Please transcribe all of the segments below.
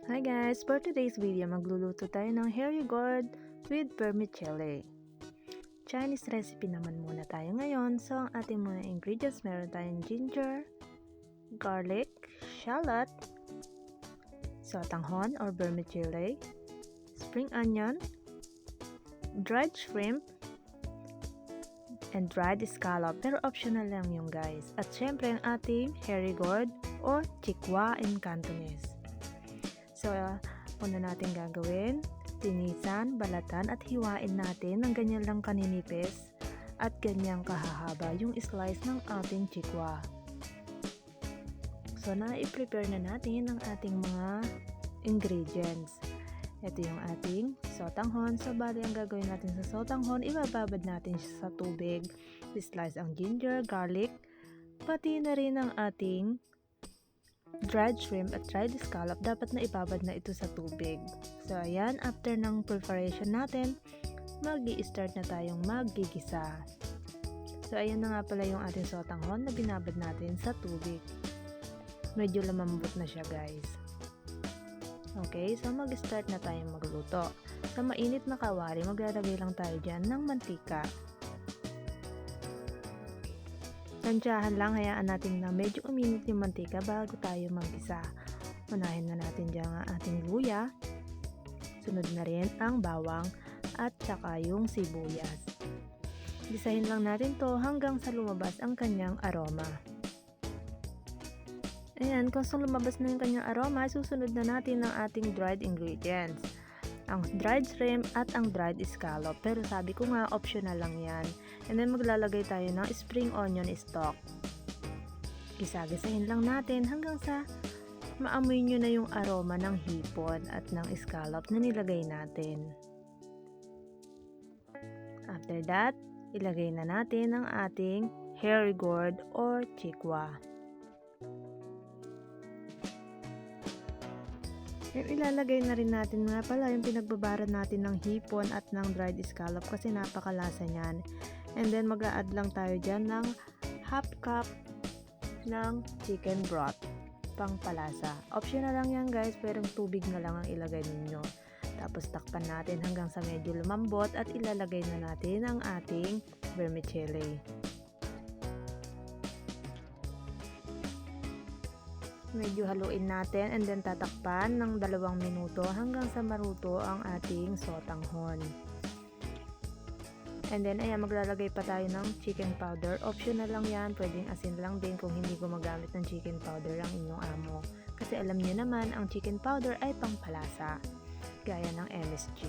Hi guys! For today's video, magluluto tayo ng hairy gourd with vermicelli. Chinese recipe naman muna tayo ngayon. So, ang ating mga ingredients, meron tayong ginger, garlic, shallot, sotanghon or vermicelli, spring onion, dried shrimp, and dried scallop. Pero optional lang yung guys. At syempre, ang ating hairy gourd or chikwa in Cantonese. So, una natin gagawin, tinisan, balatan at hiwain natin ng ganyan lang kaninipis at ganyang kahahaba yung slice ng ating chikwa. So, na-prepare na natin ang ating mga ingredients. Ito yung ating sotanghon. So, bali ang gagawin natin sa sotanghon, ibababad natin siya sa tubig. I-slice ang ginger, garlic, pati na rin ang ating dried shrimp at dried scallop, dapat na ibabad na ito sa tubig. So, ayan, after ng preparation natin, mag-i-start na tayong maggigisa. So, ayan na nga pala yung ating sotanghon na binabad natin sa tubig. Medyo lumambot na siya guys. Okay, so mag-start na tayong magluto. Sa mainit na kawali, maglalagay lang tayo dyan ng mantika. Tansyahan lang, hayaan natin na medyo uminit yung mantika bago tayo mag-isa. Unahin na natin dyan ang ating luya. Sunod na rin ang bawang at saka yung sibuyas. Gisahin lang natin to hanggang sa lumabas ang kanyang aroma. Ayan, kung lumabas na yung kanyang aroma, susunod na natin ang ating dried ingredients. Ang dried shrimp at ang dried scallop. Pero sabi ko nga, optional lang yan. And then maglalagay tayo ng spring onion stock. Gisa-gisahin lang natin hanggang sa maamoy nyo na yung aroma ng hipon at ng scallop na nilagay natin. After that, ilagay na natin ang ating hairy gourd or chikwa. Ilalagay na rin natin nga pala yung pinagbabaran natin ng hipon at ng dried scallop kasi napakalasa niyan. And then mag-a-add lang tayo dyan ng half cup ng chicken broth pang palasa. Optional lang yan guys, pero tubig na lang ang ilagay ninyo. Tapos takpan natin hanggang sa medyo lumambot at ilalagay na natin ang ating vermicelli. Medyo haluin natin and then tatakpan ng 2 minuto hanggang sa maruto ang ating sotanghon. And then ayan, maglalagay pa tayo ng chicken powder. Optional lang yan, pwedeng asin lang din kung hindi gumagamit ng chicken powder ang inyong amo. Kasi alam niyo naman, ang chicken powder ay pangpalasa, gaya ng MSG.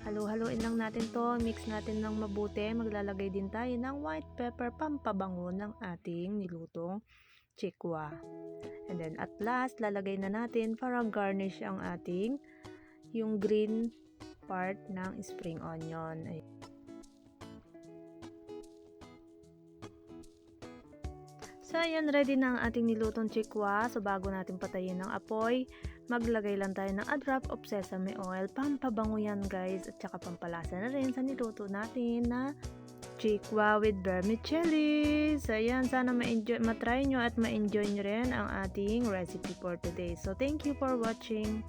Halu-haluin lang natin to, mix natin ng mabuti. Maglalagay din tayo ng white pepper, pampabango ng ating nilutong chikwa. And then at last, lalagay na natin para garnish ang ating yung green part ng spring onion. So ayan, ready na ang ating nilutong chikwa. So bago natin patayin ng apoy, maglagay lang tayo ng a drop of sesame oil. Pampabango yan guys, at saka pampalasa na rin sa niluto natin na chikwa with vermicelli. So ayan, sana matry nyo at ma-enjoy nyo rin ang ating recipe for today. So thank you for watching.